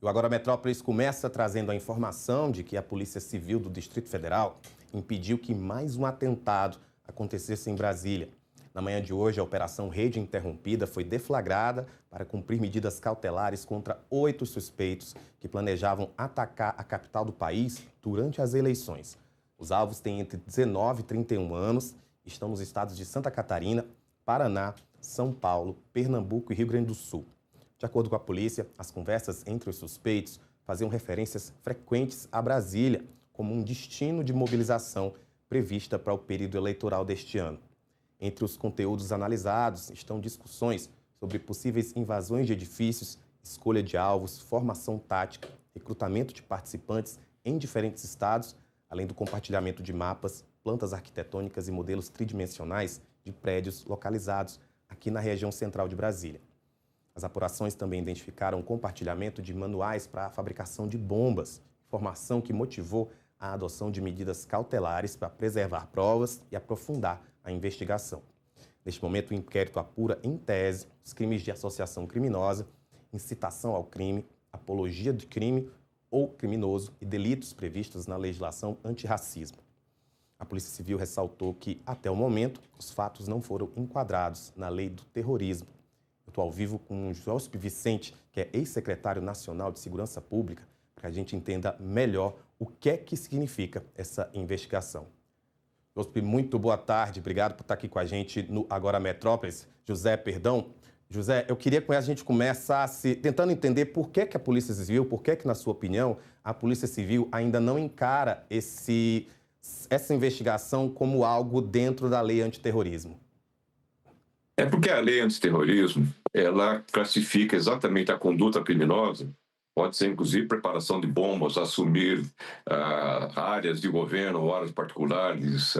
O Agora Metrópolis começa trazendo a informação de que a Polícia Civil do Distrito Federal impediu que mais um atentado acontecesse em Brasília. Na manhã de hoje, a Operação Rede Interrompida foi deflagrada para cumprir medidas cautelares contra 8 suspeitos que planejavam atacar a capital do país durante as eleições. Os alvos têm entre 19 e 31 anos, estão nos estados de Santa Catarina, Paraná, São Paulo, Pernambuco e Rio Grande do Sul. De acordo com a polícia, as conversas entre os suspeitos faziam referências frequentes a Brasília como um destino de mobilização prevista para o período eleitoral deste ano. Entre os conteúdos analisados estão discussões sobre possíveis invasões de edifícios, escolha de alvos, formação tática, recrutamento de participantes em diferentes estados, além do compartilhamento de mapas, plantas arquitetônicas e modelos tridimensionais de prédios localizados aqui na região central de Brasília. As apurações também identificaram o compartilhamento de manuais para a fabricação de bombas, informação que motivou a adoção de medidas cautelares para preservar provas e aprofundar a investigação. Neste momento, o inquérito apura, em tese, os crimes de associação criminosa, incitação ao crime, apologia de crime ou criminoso e delitos previstos na legislação antirracismo. A Polícia Civil ressaltou que, até o momento, os fatos não foram enquadrados na lei do terrorismo. Eu estou ao vivo com o Jospe Vicente, que é ex-secretário nacional de Segurança Pública, para que a gente entenda melhor o que é que significa essa investigação. Jospe, muito boa tarde, obrigado por estar aqui com a gente no Agora Metrópolis. José, eu queria que a gente começasse tentando entender por que a Polícia Civil, por que, na sua opinião, a Polícia Civil ainda não encara essa investigação como algo dentro da lei antiterrorismo. É porque a lei antiterrorismo, ela classifica exatamente a conduta criminosa, pode ser inclusive preparação de bombas, assumir áreas de governo, áreas particulares,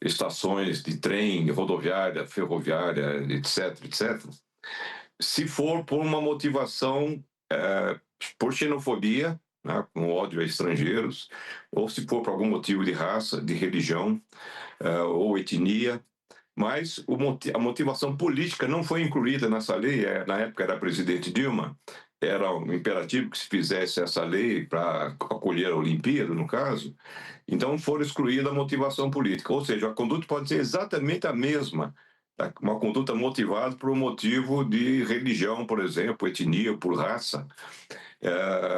estações de trem, rodoviária, ferroviária, etc, etc. Se for por uma motivação por xenofobia, né, com ódio a estrangeiros, ou se for por algum motivo de raça, de religião ou etnia. Mas a motivação política não foi incluída nessa lei. Na época era a presidente Dilma, era um imperativo que se fizesse essa lei para acolher a Olimpíada, no caso. Então, foi excluída a motivação política. Ou seja, a conduta pode ser exatamente a mesma, uma conduta motivada por um motivo de religião, por exemplo, etnia, por raça.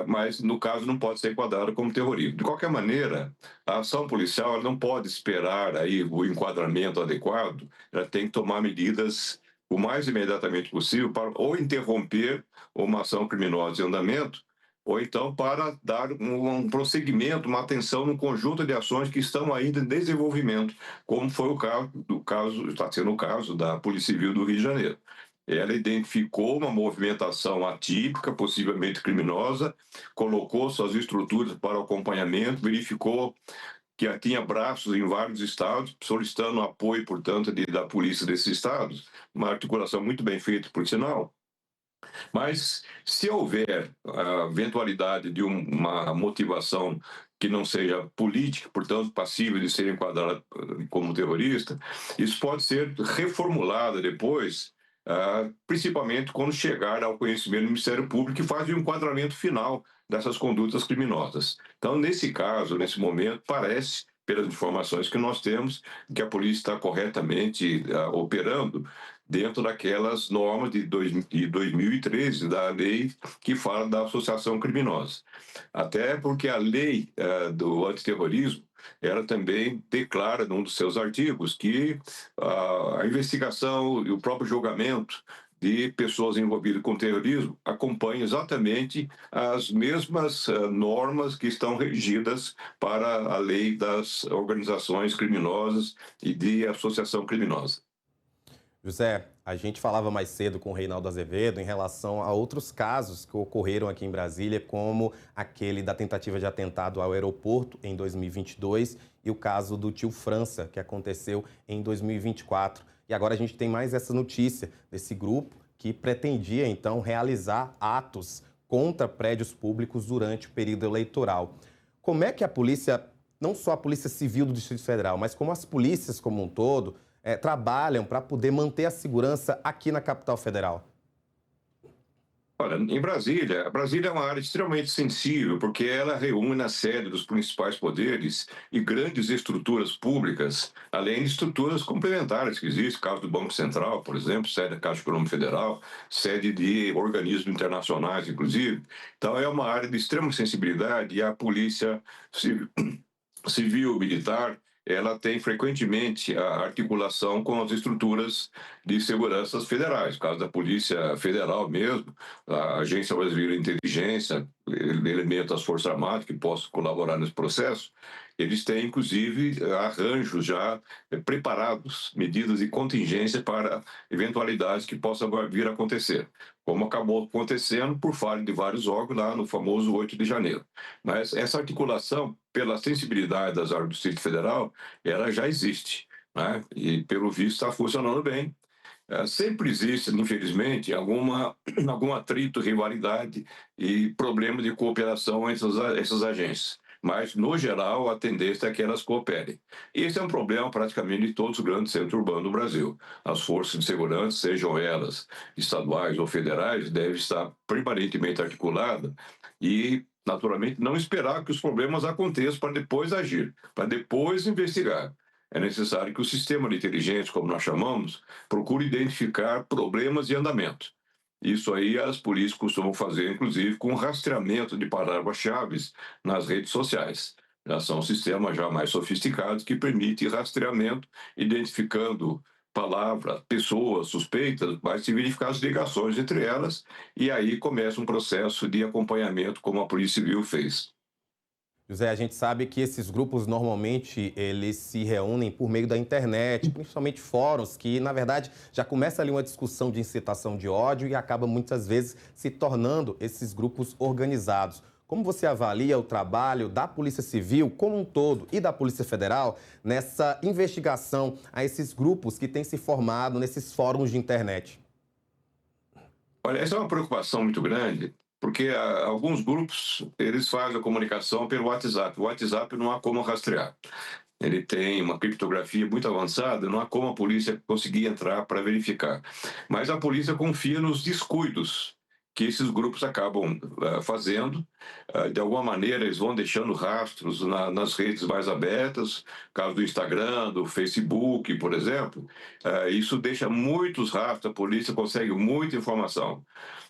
Mas, no caso, não pode ser enquadrado como terrorismo. De qualquer maneira, a ação policial ela não pode esperar aí o enquadramento adequado, ela tem que tomar medidas o mais imediatamente possível para ou interromper uma ação criminosa em andamento, ou então para dar um prosseguimento, uma atenção no conjunto de ações que estão ainda em desenvolvimento, como foi está sendo o caso da Polícia Civil do Rio de Janeiro. Ela identificou uma movimentação atípica, possivelmente criminosa, colocou suas estruturas para o acompanhamento, verificou que tinha braços em vários estados, solicitando apoio, portanto, da polícia desses estados, uma articulação muito bem feita, por sinal. Mas, se houver a eventualidade de uma motivação que não seja política, portanto, passível de ser enquadrada como terrorista, isso pode ser reformulado depois, principalmente quando chegar ao conhecimento do Ministério Público, que faz o enquadramento final dessas condutas criminosas. Então, nesse caso, nesse momento, parece, pelas informações que nós temos, que a polícia está corretamente operando dentro daquelas normas de 2013, da lei que fala da associação criminosa. Até porque a lei do antiterrorismo, ela também declara, num dos seus artigos, que a investigação e o próprio julgamento de pessoas envolvidas com terrorismo acompanham exatamente as mesmas normas que estão regidas para a lei das organizações criminosas e de associação criminosa. José, a gente falava mais cedo com o Reinaldo Azevedo em relação a outros casos que ocorreram aqui em Brasília, como aquele da tentativa de atentado ao aeroporto em 2022 e o caso do tio França, que aconteceu em 2024. E agora a gente tem mais essa notícia desse grupo que pretendia, então, realizar atos contra prédios públicos durante o período eleitoral. Como é que a polícia, não só a Polícia Civil do Distrito Federal, mas como as polícias como um todo, trabalham para poder manter a segurança aqui na capital federal? Olha, em Brasília é uma área extremamente sensível, porque ela reúne a sede dos principais poderes e grandes estruturas públicas, além de estruturas complementares que existem, caso do Banco Central, por exemplo, sede da Caixa Econômica Federal, sede de organismos internacionais, inclusive. Então, é uma área de extrema sensibilidade e a polícia civil, militar, ela tem frequentemente a articulação com as estruturas de seguranças federais, no caso da Polícia Federal mesmo, a Agência Brasileira de Inteligência, elementos das Forças Armadas que possam colaborar nesse processo, eles têm, inclusive, arranjos já preparados, medidas de contingência para eventualidades que possam vir a acontecer, como acabou acontecendo por falha de vários órgãos lá no famoso 8 de janeiro. Mas essa articulação, pela sensibilidade das áreas do Distrito Federal, ela já existe, né? E, pelo visto, está funcionando bem. Sempre existe, infelizmente, algum atrito, rivalidade e problema de cooperação entre essas agências. Mas, no geral, a tendência é que elas cooperem. E esse é um problema praticamente de todos os grandes centros urbanos do Brasil. As forças de segurança, sejam elas estaduais ou federais, devem estar permanentemente articuladas e, naturalmente, não esperar que os problemas aconteçam para depois agir, para depois investigar. É necessário que o sistema de inteligência, como nós chamamos, procure identificar problemas de andamento. Isso aí as polícias costumam fazer, inclusive, com rastreamento de palavras-chave nas redes sociais. Já são sistemas já mais sofisticados que permitem rastreamento, identificando palavras, pessoas suspeitas, vai se verificar as ligações entre elas, e aí começa um processo de acompanhamento, como a Polícia Civil fez. José, a gente sabe que esses grupos normalmente eles se reúnem por meio da internet, principalmente fóruns, que na verdade já começa ali uma discussão de incitação de ódio e acaba muitas vezes se tornando esses grupos organizados. Como você avalia o trabalho da Polícia Civil como um todo e da Polícia Federal nessa investigação a esses grupos que têm se formado nesses fóruns de internet? Olha, essa é uma preocupação muito grande, porque alguns grupos, eles fazem a comunicação pelo WhatsApp. O WhatsApp não há como rastrear. Ele tem uma criptografia muito avançada, não há como a polícia conseguir entrar para verificar. Mas a polícia confia nos descuidos que esses grupos acabam fazendo. De alguma maneira, eles vão deixando rastros nas redes mais abertas, caso do Instagram, do Facebook, por exemplo. Isso deixa muitos rastros, a polícia consegue muita informação.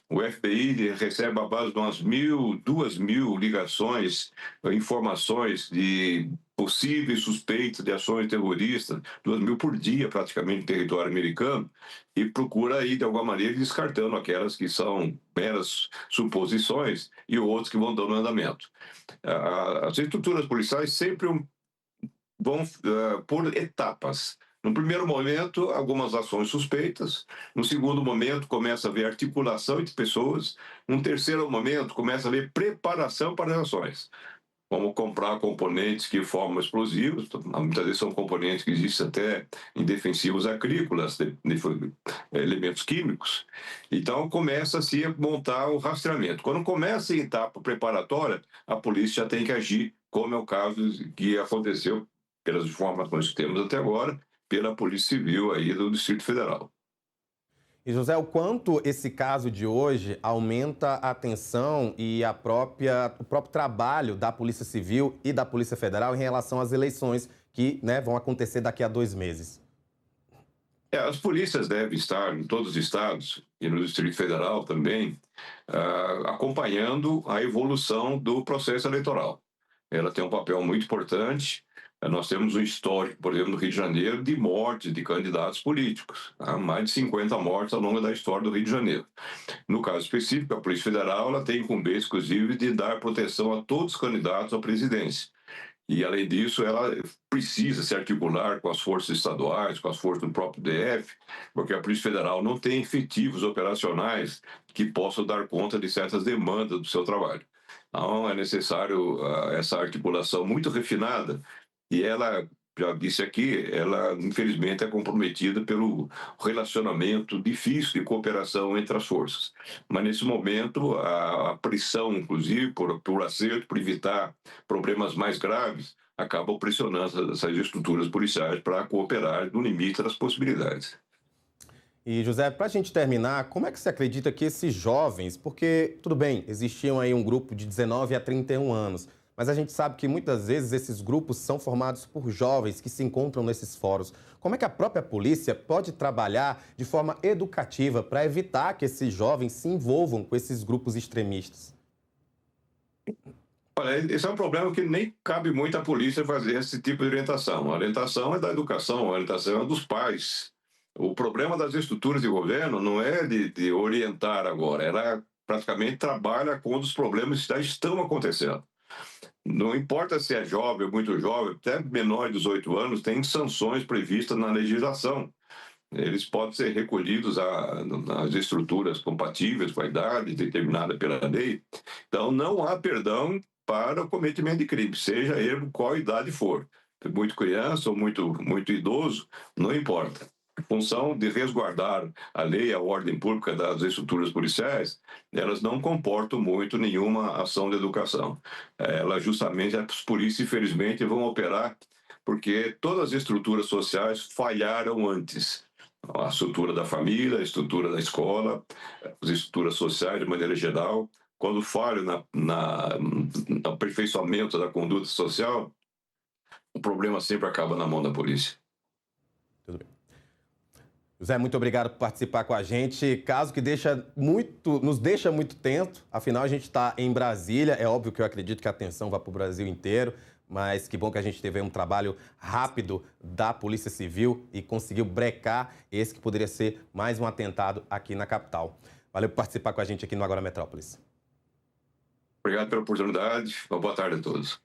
O FBI recebe a base de umas 2.000 ligações, informações de possíveis suspeitos de ações terroristas, 2.000 por dia praticamente no território americano, e procura aí, de alguma maneira, descartando aquelas que são meras suposições e outras que vão dando andamento. As estruturas policiais sempre vão por etapas. No primeiro momento, algumas ações suspeitas. No segundo momento, começa a haver articulação entre pessoas. No terceiro momento, começa a haver preparação para as ações, como comprar componentes que formam explosivos. Muitas vezes são componentes que existem até em defensivos agrícolas, elementos químicos. Então, começa-se a montar o rastreamento. Quando começa em etapa preparatória, a polícia já tem que agir, como é o caso que aconteceu, pelas informações que temos até agora, pela Polícia Civil aí do Distrito Federal. E, José, o quanto esse caso de hoje aumenta a atenção e o próprio trabalho da Polícia Civil e da Polícia Federal em relação às eleições que, né, vão acontecer daqui a 2 meses? As polícias devem estar em todos os estados e no Distrito Federal também, acompanhando a evolução do processo eleitoral. Ela tem um papel muito importante. Nós temos um histórico, por exemplo, no Rio de Janeiro, de mortes de candidatos políticos. Há mais de 50 mortes ao longo da história do Rio de Janeiro. No caso específico, a Polícia Federal ela tem incumbência, inclusive, de dar proteção a todos os candidatos à presidência. E, além disso, ela precisa se articular com as forças estaduais, com as forças do próprio DF, porque a Polícia Federal não tem efetivos operacionais que possam dar conta de certas demandas do seu trabalho. Então, é necessário essa articulação muito refinada e ela, já disse aqui, ela infelizmente é comprometida pelo relacionamento difícil de cooperação entre as forças. Mas nesse momento, a pressão, inclusive, por acerto, por evitar problemas mais graves, acaba pressionando essas estruturas policiais para cooperar no limite das possibilidades. E, José, para a gente terminar, como é que você acredita que esses jovens, porque, tudo bem, existiam aí um grupo de 19 a 31 anos, mas a gente sabe que muitas vezes esses grupos são formados por jovens que se encontram nesses fóruns. Como é que a própria polícia pode trabalhar de forma educativa para evitar que esses jovens se envolvam com esses grupos extremistas? Olha, esse é um problema que nem cabe muito à polícia fazer esse tipo de orientação. A orientação é da educação, a orientação é dos pais. O problema das estruturas de governo não é de orientar agora, ela praticamente trabalha quando os problemas já estão acontecendo. Não importa se é jovem ou muito jovem, até menor de 18 anos, tem sanções previstas na legislação. Eles podem ser recolhidos nas estruturas compatíveis com a idade determinada pela lei. Então, não há perdão para o cometimento de crime, seja ele qual idade for. Muito criança ou muito idoso, não importa. Em função de resguardar a lei, a ordem pública das estruturas policiais, elas não comportam muito nenhuma ação de educação. Elas justamente, as polícias, infelizmente, vão operar porque todas as estruturas sociais falharam antes. A estrutura da família, a estrutura da escola, as estruturas sociais de maneira geral. Quando falham no aperfeiçoamento da conduta social, o problema sempre acaba na mão da polícia. Tudo bem. José, muito obrigado por participar com a gente. Caso que nos deixa muito tenso, afinal a gente está em Brasília. É óbvio que eu acredito que a atenção vai para o Brasil inteiro, mas que bom que a gente teve um trabalho rápido da Polícia Civil e conseguiu brecar esse que poderia ser mais um atentado aqui na capital. Valeu por participar com a gente aqui no Agora Metrópolis. Obrigado pela oportunidade. Uma boa tarde a todos.